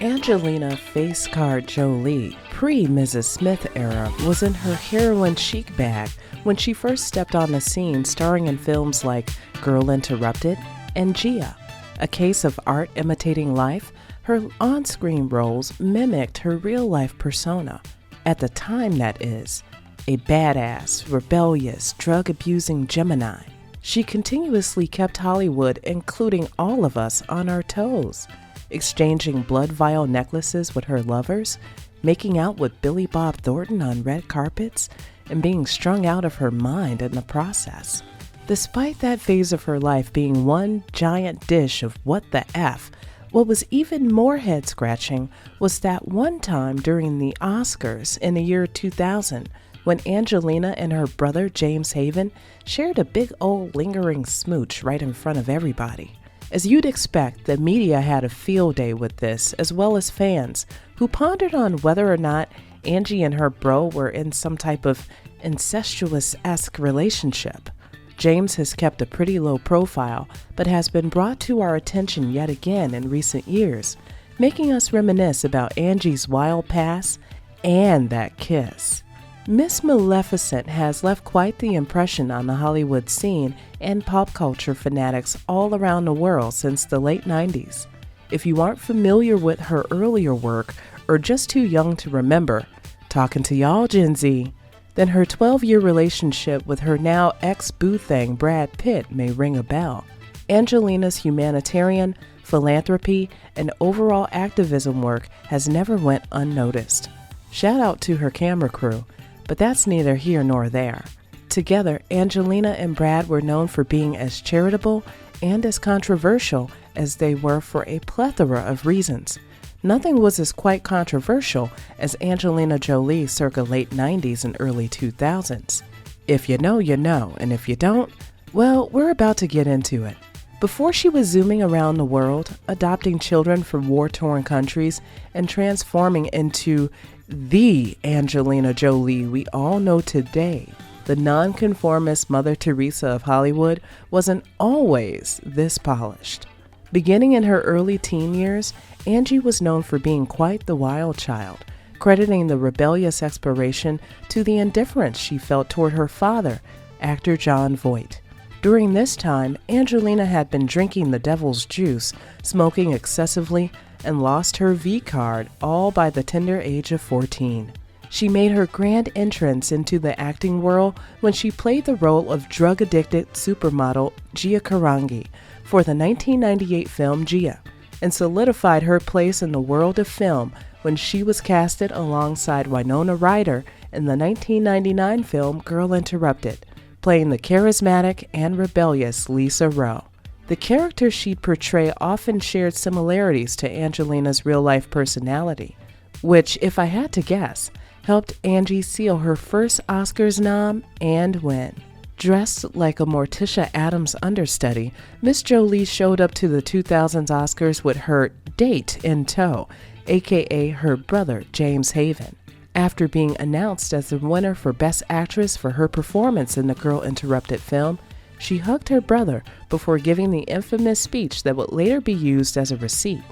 Angelina Face Card Jolie, pre-Mrs. Smith era, was in her heroin chic bag when she first stepped on the scene, starring in films like Girl Interrupted and Gia A. Case of art imitating life. Her on-screen roles mimicked her real-life persona, at the time that is, a badass, rebellious, drug-abusing Gemini. She continuously kept Hollywood, including all of us, on our toes, exchanging blood vial necklaces with her lovers, making out with Billy Bob Thornton on red carpets, and being strung out of her mind in the process. Despite that phase of her life being one giant dish of what the F, what was even more head-scratching was that one time during the Oscars in the year 2000, when Angelina and her brother James Haven shared a big old lingering smooch right in front of everybody. As you'd expect, the media had a field day with this, as well as fans, who pondered on whether or not Angie and her bro were in some type of incestuous-esque relationship. James has kept a pretty low profile, but has been brought to our attention yet again in recent years, making us reminisce about Angie's wild past and that kiss. Miss Maleficent has left quite the impression on the Hollywood scene and pop culture fanatics all around the world since the late 90s. If you aren't familiar with her earlier work or just too young to remember, talking to y'all Gen Z, then her 12-year relationship with her now ex-boo thing Brad Pitt may ring a bell. Angelina's humanitarian, philanthropy, and overall activism work has never went unnoticed. Shout out to her camera crew, but that's neither here nor there. Together, Angelina and Brad were known for being as charitable and as controversial as they were for a plethora of reasons. Nothing was as quite controversial as Angelina Jolie circa late 90s and early 2000s. If you know, you know, and if you don't, well, we're about to get into it. Before she was zooming around the world, adopting children from war-torn countries, and transforming into the Angelina Jolie we all know today, the nonconformist Mother Teresa of Hollywood wasn't always this polished. Beginning in her early teen years, Angie was known for being quite the wild child, crediting the rebellious exploration to the indifference she felt toward her father, actor Jon Voight. During this time, Angelina had been drinking the devil's juice, smoking excessively, and lost her V card, all by the tender age of 14. She made her grand entrance into the acting world when she played the role of drug-addicted supermodel Gia A for the 1998 film Gia, and solidified her place in the world of film when she was casted alongside Winona Ryder in the 1999 film Girl Interrupted, playing the charismatic and rebellious Lisa Rowe. The character she'd portray often shared similarities to Angelina's real-life personality, which, if I had to guess, helped Angie seal her first Oscars nom and win. Dressed like a Morticia Addams understudy, Miss Jolie showed up to the 2000s Oscars with her date in tow, aka her brother James Haven. After being announced as the winner for Best Actress for her performance in the Girl Interrupted film, she hugged her brother before giving the infamous speech that would later be used as a receipt.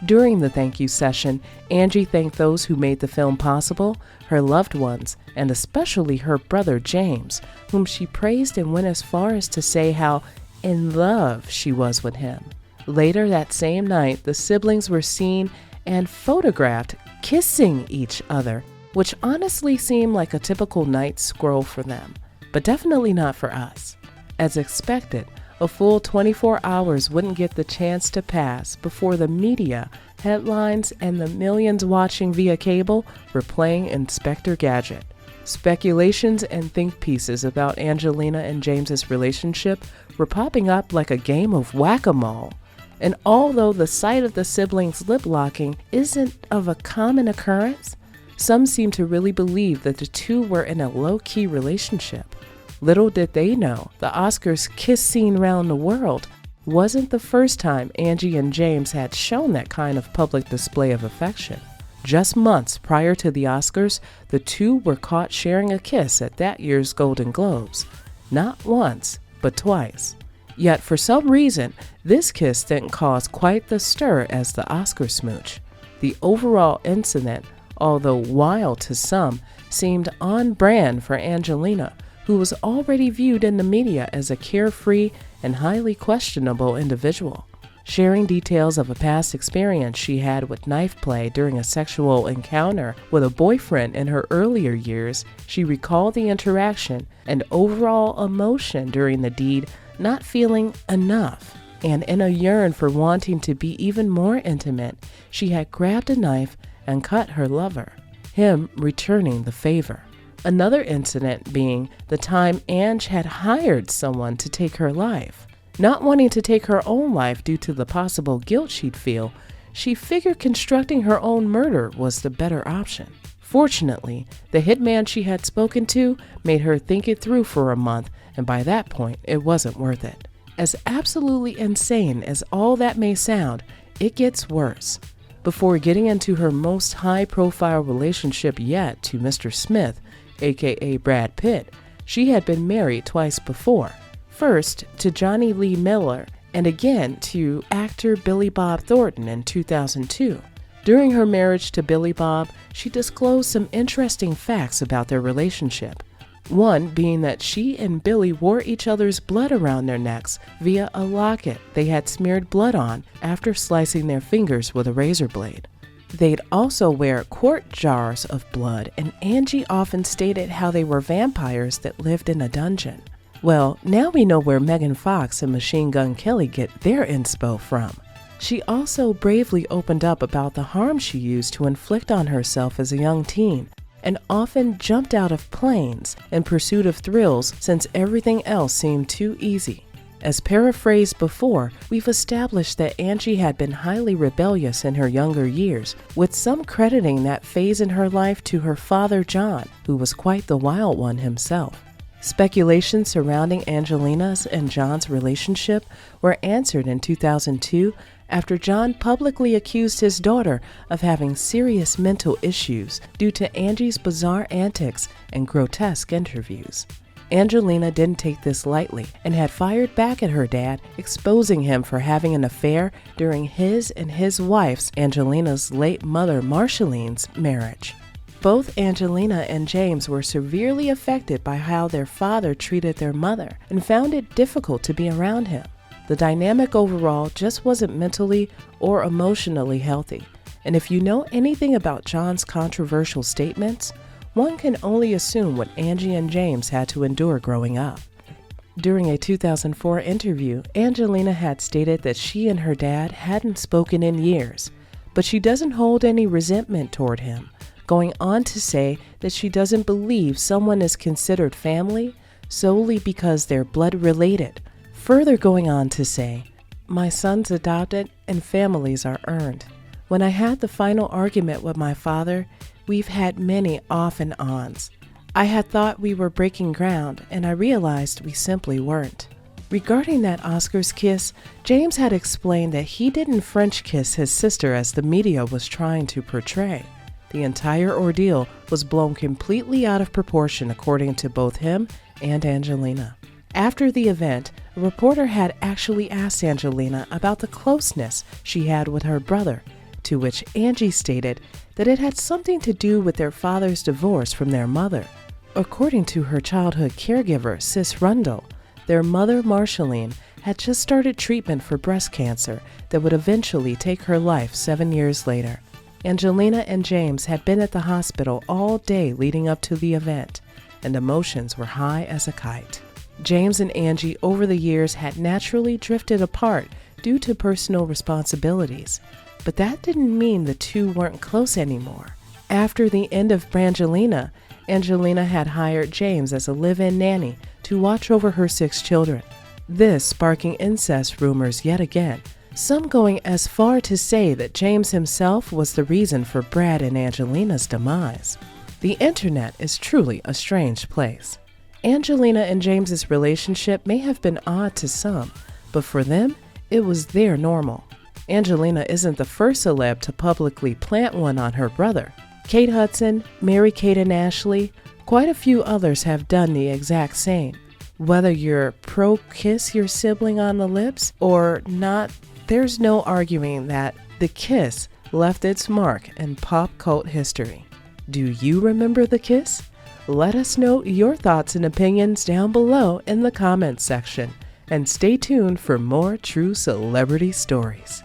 During the thank you session, Angie thanked those who made the film possible, her loved ones, and especially her brother James, whom she praised and went as far as to say how in love she was with him. Later that same night, the siblings were seen and photographed kissing each other, which honestly seemed like a typical night scroll for them, but definitely not for us. As expected, a full 24 hours wouldn't get the chance to pass before the media, headlines, and the millions watching via cable were playing Inspector Gadget. Speculations and think pieces about Angelina and James's relationship were popping up like a game of whack-a-mole. And although the sight of the siblings lip-locking isn't of a common occurrence, some seem to really believe that the two were in a low-key relationship. Little did they know, the Oscars kiss scene round the world wasn't the first time Angie and James had shown that kind of public display of affection. Just months prior to the Oscars, the two were caught sharing a kiss at that year's Golden Globes. Not once, but twice. Yet for some reason, this kiss didn't cause quite the stir as the Oscar smooch. The overall incident, although wild to some, seemed on brand for Angelina, who was already viewed in the media as a carefree and highly questionable individual. Sharing details of a past experience she had with knife play during a sexual encounter with a boyfriend in her earlier years, she recalled the interaction and overall emotion during the deed, not feeling enough. And in a yearn for wanting to be even more intimate, she had grabbed a knife and cut her lover, him returning the favor. Another incident being the time Ange had hired someone to take her life. Not wanting to take her own life due to the possible guilt she'd feel, she figured constructing her own murder was the better option. Fortunately, the hitman she had spoken to made her think it through for a month, and by that point, it wasn't worth it. As absolutely insane as all that may sound, it gets worse. Before getting into her most high-profile relationship yet to Mr. Smith, aka Brad Pitt, she had been married twice before. First to Johnny Lee Miller, and again to actor Billy Bob Thornton in 2002. During her marriage to Billy Bob, she disclosed some interesting facts about their relationship. One being that she and Billy wore each other's blood around their necks via a locket they had smeared blood on after slicing their fingers with a razor blade. They'd also wear quart jars of blood, and Angie often stated how they were vampires that lived in a dungeon. Well, now we know where Megan Fox and Machine Gun Kelly get their inspo from. She also bravely opened up about the harm she used to inflict on herself as a young teen, and often jumped out of planes in pursuit of thrills since everything else seemed too easy. As paraphrased before, we've established that Angie had been highly rebellious in her younger years, with some crediting that phase in her life to her father John, who was quite the wild one himself. Speculations surrounding Angelina's and John's relationship were answered in 2002 after John publicly accused his daughter of having serious mental issues due to Angie's bizarre antics and grotesque interviews. Angelina didn't take this lightly and had fired back at her dad, exposing him for having an affair during his and his wife's, Angelina's late mother Marshaline's, marriage. Both Angelina and James were severely affected by how their father treated their mother and found it difficult to be around him. The dynamic overall just wasn't mentally or emotionally healthy. And if you know anything about John's controversial statements, one can only assume what Angie and James had to endure growing up. During a 2004 interview, Angelina had stated that she and her dad hadn't spoken in years, but she doesn't hold any resentment toward him, going on to say that she doesn't believe someone is considered family solely because they're blood related. Further going on to say, "My son's adopted and families are earned. When I had the final argument with my father, we've had many off and ons. I had thought we were breaking ground, and I realized we simply weren't." Regarding that Oscars kiss, James had explained that he didn't French kiss his sister as the media was trying to portray. The entire ordeal was blown completely out of proportion according to both him and Angelina. After the event, a reporter had actually asked Angelina about the closeness she had with her brother, to which Angie stated that it had something to do with their father's divorce from their mother. According to her childhood caregiver, Sis Rundle, their mother, Marceline, had just started treatment for breast cancer that would eventually take her life 7 years later. Angelina and James had been at the hospital all day leading up to the event, and emotions were high as a kite. James and Angie over the years had naturally drifted apart due to personal responsibilities, but that didn't mean the two weren't close anymore. After the end of Brangelina, Angelina had hired James as a live-in nanny to watch over her 6 children. This sparking incest rumors yet again, some going as far to say that James himself was the reason for Brad and Angelina's demise. The internet is truly a strange place. Angelina and James's relationship may have been odd to some, but for them, it was their normal. Angelina isn't the first celeb to publicly plant one on her brother. Kate Hudson, Mary-Kate and Ashley, quite a few others have done the exact same. Whether you're pro-kiss your sibling on the lips or not, there's no arguing that the kiss left its mark in pop cult history. Do you remember the kiss? Let us know your thoughts and opinions down below in the comments section, and stay tuned for more true celebrity stories.